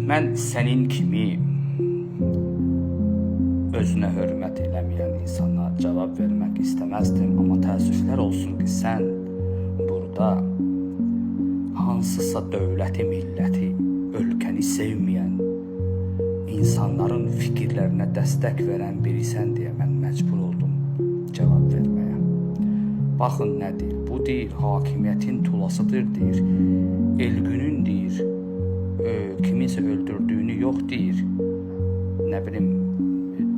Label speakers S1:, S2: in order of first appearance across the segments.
S1: Mən sənin kimi özünə hörmət eləməyən insana cavab vermək istəməzdim, amma təəssüflər olsun ki, sən burada hansısa dövləti, milləti, ölkəni sevməyən, insanların fikirlərinə dəstək verən birisən deyə mən məcbur oldum cavab verməyə. Baxın nə deyir? Bu deyir, hakimiyyətin tulasıdır deyir, Elgünün deyir, kiminsə öldürdüyünü yox deyir, nə bilim,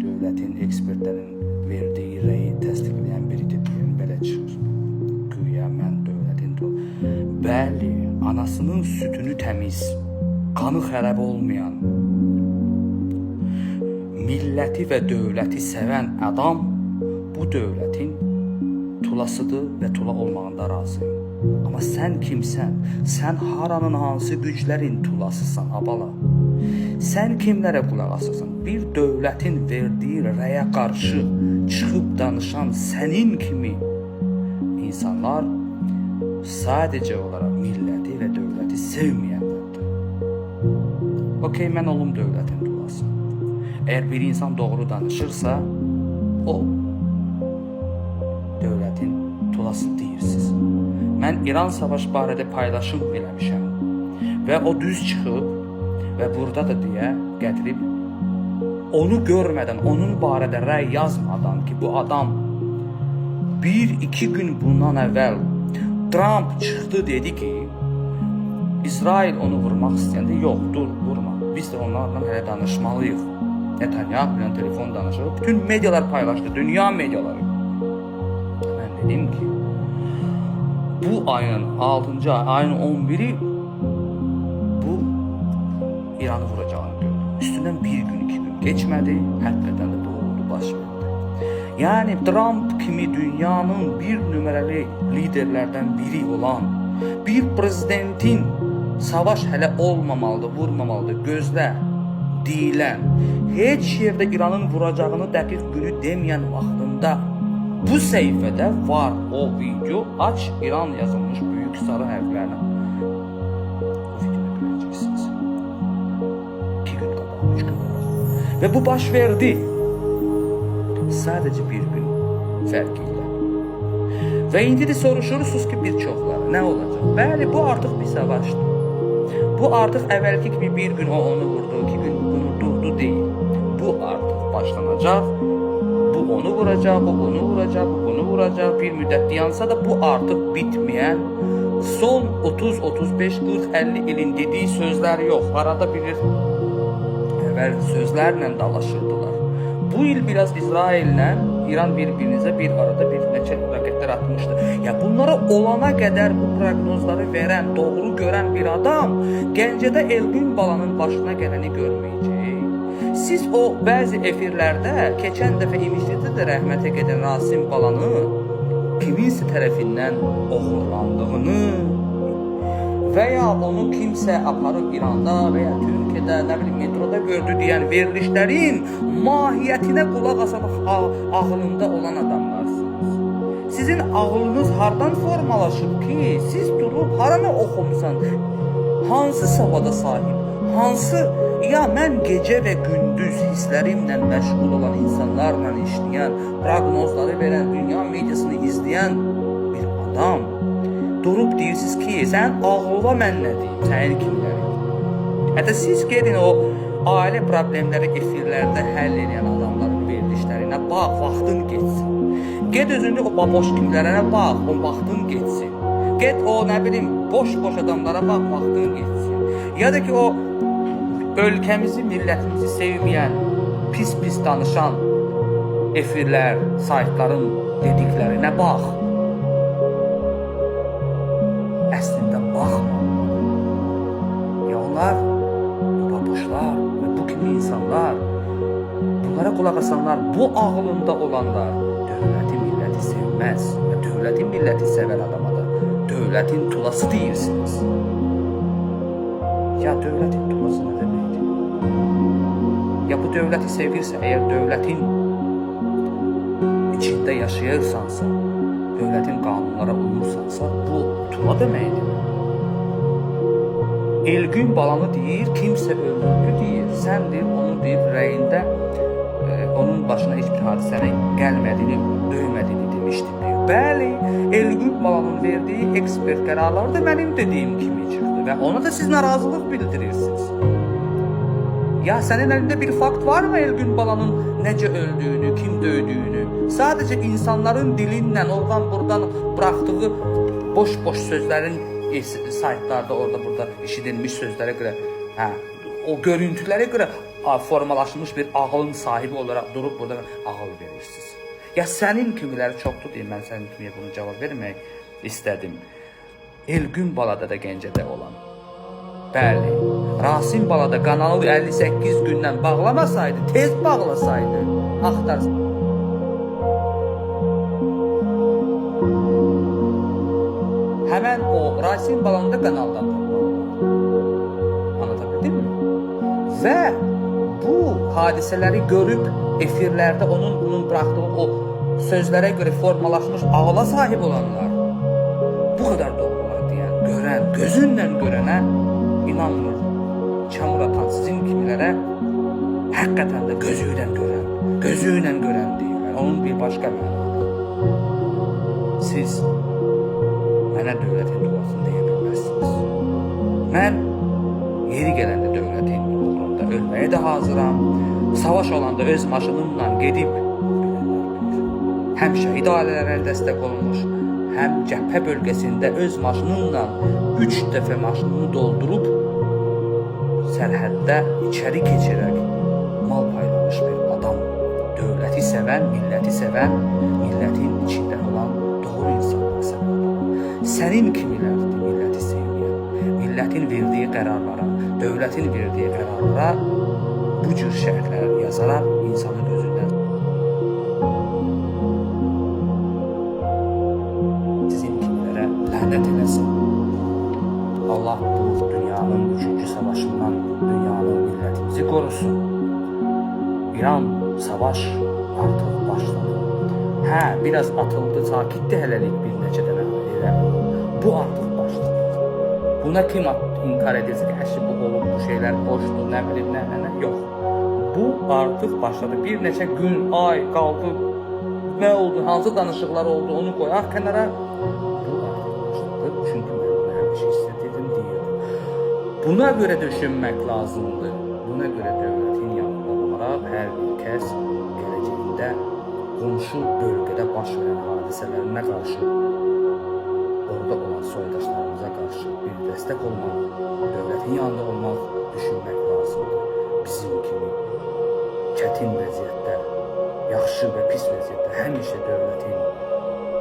S1: dövlətin, ekspertlərin verdiyi rəyi təsdiqləyən biridir deyir, belə çıxır. Güya mən dövlətin Bəli, anasının sütünü təmiz, qanı xərab olmayan, milləti və dövləti sevən adam bu dövlətin tulasıdır və tula olmağında razıyım. Amma sən kimsən? Sən haranın hansı güclərin tulasısan, abala? Sən kimlərə qulaq asırsan? Bir dövlətin verdiyi rəyə qarşı çıxıb danışan sənin kimi insanlar sadəcə olaraq milləti və dövləti sevməyənlərdir. Okey, mən olum dövlətin tulası. Əgər bir insan doğru danışırsa, o dövlətin tulası deyirsiniz. Mən İran savaş barədə paylaşım eləmişəm və o düz çıxıb və burada da deyə gətirib onu görmədən, onun barədə rəy yazmadan ki, bu adam 1-2 gün bundan əvvəl Trump çıxdı dedi ki, İsrail onu vurmaq istəyəndə, yox, dur, vurma. Biz də onlarla hələ danışmalıyıq. Netanyahu ilə telefon danışır. Bütün medialar paylaşdı, dünya mediaları. Mən dedim ki, bu ayın 6-cı ayın 11-i bu İranı vuracağını gördüm. Üstündən bir gün, 2 gün geçmədi, həqiqətən də bu oldu, baş verdi. Yəni Trump kimi dünyanın bir nömrəli liderlərdən biri olan bir prezidentin savaş hələ olmamalıdır, vurmamalıdır, gözlə deyilən, heç yerdə İranın vuracağını dəqiq günü deməyən vaxtında bu səhifədə var o video, aç İran yazılmış böyük sarı hərflərlə. O videoda görəcəksiniz. 2 gün qabaq, 3 gün qabaq. Və bu baş verdi. Sadəcə bir gün fərqi ilə. Və indi də soruşursunuz ki, bir çoxları nə olacaq? Bəli, bu artıq bir savaşdır. Bu artıq əvvəlki kimi bir gün o onu vurdu, 2 gün bunu durdu deyil. Bu artıq başlanacaq. Bu onu vuracaq, bu onu vuracaq, bu bunu vuracaq. Bir müddət dayansa da bu artıq bitməyən, son 30, 35, 40, 50 ilin dediyi sözlər yox. Arada bilir, əvvəl sözlərlə dalaşırdılar. Bu il biraz İsraillə İran bir-birinizə bir arada bir neçə raketlər atmışdı. Ya bunlara olana qədər bu proqnozları verən, doğru görən bir adam Gəncədə Elgün balanın başına gələni görməyəcək. Siz o bəzi efirlərdə keçən dəfə imişdə də rəhmətə gedən Rasim balanı kiminsə tərəfindən oğurlandığını və ya onu kimsə aparıb İranda və ya Türkiyədə, nə bilim, metroda gördü deyən verilişlərin mahiyyətinə qulaq asan ağlında olan adamlarsınız. Sizin ağlınız hardan formalaşıb ki, siz durub haranı oxumusan, hansı savada sahib, hansı, ya mən gecə və gündüz hisslərimlə məşğul olan insanlarla işləyən, proqnozları verən, dünya mediasını izləyən bir adam durub deyirsiniz ki, sən ağlıva mən nə deyim, sənin kimləri? Hətta siz gedin o ailə problemləri efirlərdə həll edən adamların verilişlərinə bax, vaxtın geçsin. Get özündə o baboş kimlərə bax, o vaxtın geçsin. Get o, nə bilim, boş-boş adamlara bax, vaxtın geçsin. Ya da ki o ölkəmizi, millətimizi sevməyən, pis-pis danışan efirlər, saytların dediklərinə bax. Əslində baxma. Ya onlar, bu baboşlar və bu kimi insanlar, bunlara qulaq asanlar, bu ağlında olanlar dövləti, milləti sevməz və dövləti, milləti sevən adama da dövlətin tulası deyirsiniz. Ya dövlətin tulası nə deməkdir? Ya bu dövləti sevirsə, əgər dövlətin içində yaşayırsansa, dövlətin qanunlara uyursansa, bu tula deməkdir. Elgün balanı deyir, kimsə öldürdü deyir. Sən deyir, onu deyir, rəyində onun başına heç bir hadisənin gəlmədiyini, döymədiyini demişdim deyir. Bəli, Elgün balanın verdiyi ekspert qərarları da mənim dediyim kimi çıxdı və ona da siz narazılıq bildirirsiniz. Ya sənin əlində bir fakt var mı Elgün balanın necə öldüyünü, kim döydüyünü? Sadəcə insanların dilindən, oradan buradan bıraktığı boş sözlərin saytlarda, orada burada eşidilmiş sözlərə görə, o görüntülərə görə formalaşmış bir ağılın sahibi olarak durup burada ağıl verirsiniz. Ya sənin kimiləri çoxdur deyə mən sənin kimiyə bunu cavab vermək istədim. Elgün balada da Gəncədə olan. Bəli, Rasim balada kanalı 58 gündən bağlamasaydı, tez bağlasaydı, axtarsın. Hemen o Rasim balanda kanaldan anlatabildim mi? Ve bu hadiseleri görüp efirlerde bunun bıraktığı o sözlere göre formalaşmış ağla sahip olanlar, bu kadar doğrular diyen, gören, gözünden görene inanmır. Çamur atan sizin kimilere hakikaten de gözüyle gören deyirlər. Onun bir başka mənası. Siz mənə dövlətin duasını deyə bilməzsiniz. Mən yeri gələndə dövlətin uğrunda ölməyə də hazıram. Savaş olanda öz maşınımla gedib həm şəhid ailələrə dəstək olmuş, həm cəbhə bölgesində öz maşınımla 3 dəfə maşınımı doldurub sərhəddə içəri keçirək mal paylamış bir adam. Dövləti sevən, milləti sevən, millətin içində olan doğru insanları sevən. Sənin kimilərdir milləti sevməyən, millətin verdiği qərarlara, dövlətin verdiği qərarlara bu cür şərtlər yazaraq insanın gözündən sizin kimilərə lənət eləsin. Allah bu dünyanın 3. savaşından dünyanın millətimizi qorusun. İran savaş artıq başladı. Biraz atıldı, sakitdi hələlik bir neçə dənə elə. Bu artıq başladı. Buna kim inkar edirsə ki, əşi bu olub, bu şeylər boşdur, nə bilim, nə, yox. Bu artıq başladı. Bir neçə gün, ay qaldı, nə oldu, hansı danışıqlar oldu, onu qoyaq kənara. Bu artıq başladı, çünki mən bunu həmişə istədirdim, deyirdim. Buna görə düşünmək lazımdır. Buna görə dövlətin yanında olaraq hər bir kəs gələcəyində qonşu bölgədə baş verən hadisələrinə qarşı, orada olan soydaşlarımıza qarşı bir dəstək olmaq, dövlətin yanında olmaq, düşünmək lazımdır. Bizim kimi çətin vəziyyətdə, yaxşı və pis vəziyyətdə həmişə dövlətin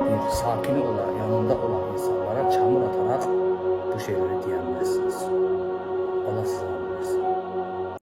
S1: bir sakini olan, yanında olan insanlara çamur ataraq bu şeyləri deyənməzsiniz. Allah sizə versin.